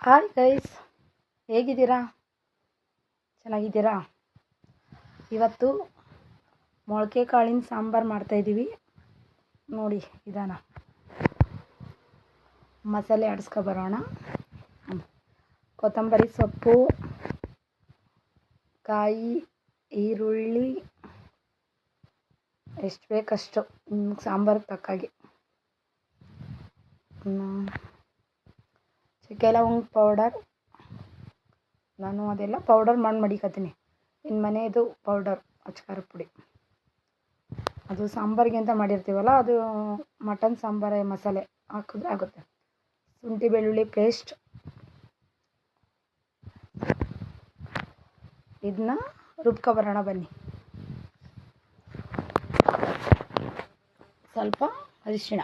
Hi guys, ಹೇಗಿದ್ದೀರಾ? ಚೆನ್ನಾಗಿದ್ದೀರಾ? ಇವತ್ತು ಮೊಳಕೆ ಕಾಳಿನ ಸಾಂಬಾರು ಮಾಡ್ತಾಯಿದ್ದೀವಿ ನೋಡಿ. ಇದಾನ ಮಸಾಲೆ ಆಡಿಸ್ಕೊಬರೋಣ. ಕೊತ್ತಂಬರಿ ಸೊಪ್ಪು, ಕಾಯಿ, ಈರುಳ್ಳಿ ಎಷ್ಟು ಬೇಕಷ್ಟು ಸಾಂಬಾರಿಗೆ ತಕ್ಕಾಗೆ. ಚಕ್ಕೆ ಲವಂಗ ಪೌಡರ್, ನಾನು ಅದೆಲ್ಲ ಪೌಡರ್ ಮಾಡಿ ಮಡಿಕತ್ತೀನಿ. ಇನ್ನು ಮನೆಯದು ಪೌಡರ್ ಅಚ್ಕಾರದ ಪುಡಿ, ಅದು ಸಾಂಬಾರಿಗೆ ಅಂತ ಮಾಡಿರ್ತೀವಲ್ಲ, ಅದು ಮಟನ್ ಸಾಂಬಾರ ಮಸಾಲೆ ಹಾಕಿದ್ರೆ ಆಗುತ್ತೆ. ಶುಂಠಿ ಬೆಳ್ಳುಳ್ಳಿ ಪೇಸ್ಟ್, ಇದನ್ನ ರುಬ್ಕೊಬರೋಣ ಬನ್ನಿ. ಸ್ವಲ್ಪ ಅರಿಶಿಣ,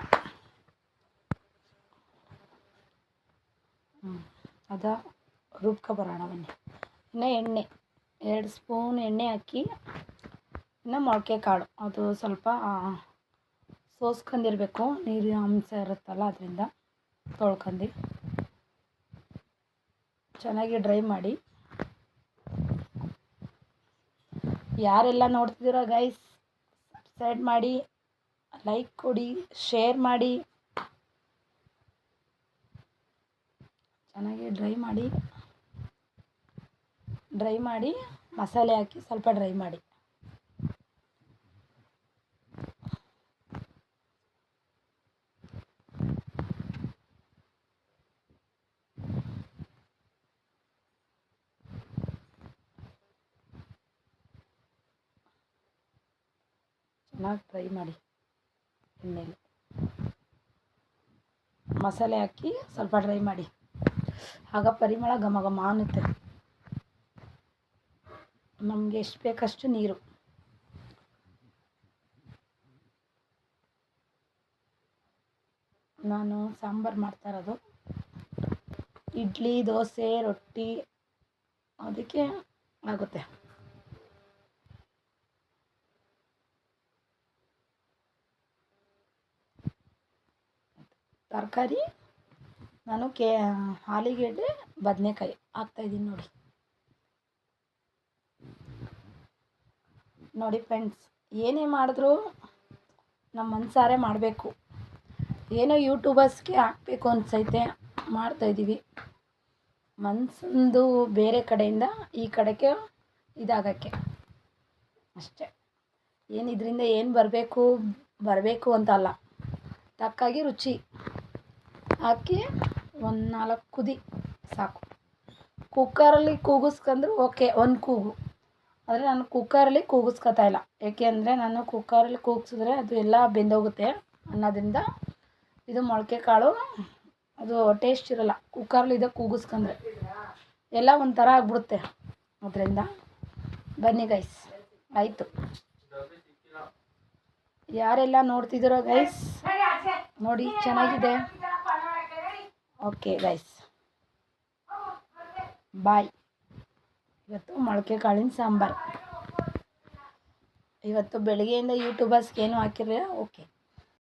ಅದ ರುಬ್ಕೊಬರೋಣ ಬನ್ನಿ. ಇನ್ನು ಎಣ್ಣೆ 2 ಸ್ಪೂನ್ ಎಣ್ಣೆ ಹಾಕಿ, ಇನ್ನು ಮೊಳಕೆ ಕಾಳು ಅದು ಸ್ವಲ್ಪ ಸೋಸ್ಕೊಂಡಿರಬೇಕು, ನೀರಿನ ಅಂಶ ಇರುತ್ತಲ್ಲ, ಅದರಿಂದ ತೊಳ್ಕೊಂಡು ಚೆನ್ನಾಗಿ ಡ್ರೈ ಮಾಡಿ. ಯಾರೆಲ್ಲ ನೋಡ್ತಿದ್ದೀರೋ ಗೈಸ್, ಸಬ್ಸ್ಕ್ರೈಬ್ ಮಾಡಿ, ಲೈಕ್ ಕೊಡಿ, ಶೇರ್ ಮಾಡಿ. ಚೆನ್ನಾಗಿ ಡ್ರೈ ಮಾಡಿ ಮಸಾಲೆ ಹಾಕಿ ಸ್ವಲ್ಪ ಡ್ರೈ ಮಾಡಿ. ಚೆನ್ನಾಗಿ ಫ್ರೈ ಮಾಡಿ. ಎಣ್ಣೆಲಿ ಮಸಾಲೆ ಹಾಕಿ ಸ್ವಲ್ಪ ಡ್ರೈ ಮಾಡಿ, ಆಗ ಪರಿಮಳ ಘಮ ಘಮ ಅನ್ನುತ್ತೆ. ನಮಗೆ ಎಷ್ಟು ಬೇಕಷ್ಟು ನೀರು. ನಾನು ಸಾಂಬಾರು ಮಾಡ್ತಾ ಇರೋದು ಇಡ್ಲಿ, ದೋಸೆ, ರೊಟ್ಟಿ, ಅದಕ್ಕೆ ಆಗುತ್ತೆ. ತರಕಾರಿ ನಾನು ಆಲೂಗೆಡ್ಡೆ, ಬದನೆಕಾಯಿ ಹಾಕ್ತಾಯಿದ್ದೀನಿ ನೋಡಿ ಫ್ರೆಂಡ್ಸ್. ಏನೇ ಮಾಡಿದ್ರು ನಮ್ಮ ಮನಸಾರೆ ಮಾಡಬೇಕು. ಏನೋ ಯೂಟ್ಯೂಬರ್ಸ್ಗೆ ಹಾಕಬೇಕು ಅನ್ಸೈತೆ, ಮಾಡ್ತಾಯಿದ್ದೀವಿ. ಮನಸ್ಸೊಂದು ಬೇರೆ ಕಡೆಯಿಂದ ಈ ಕಡೆಗೆ ಇದಾಗಕ್ಕೆ ಅಷ್ಟೇ. ಏನು ಇದರಿಂದ ಏನು ಬರಬೇಕು ಅಂತ ಅಲ್ಲ, ತಕ್ಕಾಗಿ ರುಚಿ ಹಾಕಿ 1-4 ಕುದಿ ಸಾಕು. ಕುಕ್ಕರಲ್ಲಿ ಕೂಗಿಸ್ಕೊಂಡ್ರು ಓಕೆ, ಒಂದು ಕೂಗು. ಆದರೆ ನಾನು ಕುಕ್ಕರಲ್ಲಿ ಕೂಗಿಸ್ಕೊತಾ ಇಲ್ಲ, ಏಕೆ ಅಂದರೆ ನಾನು ಕುಕ್ಕರಲ್ಲಿ ಕೂಗಿಸಿದ್ರೆ ಅದು ಎಲ್ಲ ಬೆಂದೋಗುತ್ತೆ ಅನ್ನೋದ್ರಿಂದ. ಇದು ಮೊಳಕೆ ಕಾಳು, ಅದು ಟೇಸ್ಟ್ ಇರೋಲ್ಲ ಕುಕ್ಕರ್ಲಿದೆ ಕೂಗಿಸ್ಕೊಂಡ್ರೆ, ಎಲ್ಲ ಒಂಥರ ಆಗ್ಬಿಡುತ್ತೆ. ಅದರಿಂದ ಬನ್ನಿ ಗೈಸ್. ಆಯಿತು, ಯಾರೆಲ್ಲ ನೋಡ್ತಿದ್ದೀರೋ ಗೈಸ್ ನೋಡಿ, ಚೆನ್ನಾಗಿದೆ. ಓಕೆ ಗೈಸ್, ಬಾಯ್. ಇವತ್ತು ಮೊಳಕೆ ಕಾಳಿನ ಸಾಂಬಾರು. ಇವತ್ತು ಬೆಳಗ್ಗೆಯಿಂದ ಯೂಟ್ಯೂಬರ್ಸ್ಗೆ ಏನು ಹಾಕಿರಲಿಲ್ಲ. ಓಕೆ.